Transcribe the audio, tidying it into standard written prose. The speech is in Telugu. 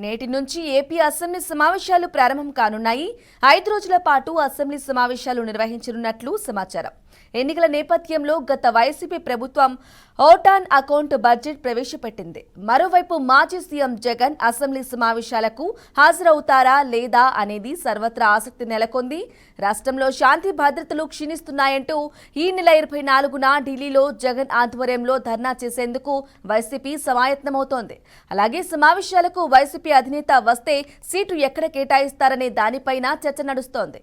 నేటి నుంచి ఏపీ అసెంబ్లీ సమావేశాలు ప్రారంభం కానున్నాయి. 5 రోజుల పాటు అసెంబ్లీ సమావేశాలు నిర్వహించనున్నట్లు సమాచారం. ఎన్నికల నేపథ్యంలో గత వైసీపీ ప్రభుత్వం ఓట్ ఆన్ అకౌంట్ బడ్జెట్ ప్రవేశపెట్టింది. మరోవైపు మాజీ సీఎం జగన్ అసెంబ్లీ సమావేశాలకు హాజరవుతారా లేదా అనేది సర్వత్రా ఆసక్తి నెలకొంది. రాష్ట్రంలో శాంతి భద్రతలు క్షీణిస్తున్నాయంటూ ఈ నెల 24న ఢిల్లీలో జగన్ ఆధ్వర్యంలో ధర్నా చేసేందుకు వైసీపీ సమాయత్తమవుతోంది. అలాగే సమావేశాలకు వైసీపీ అధినేత వస్తే సీటు ఎక్కడ కేటాయిస్తారనే దానిపైన చర్చ నడుస్తోంది.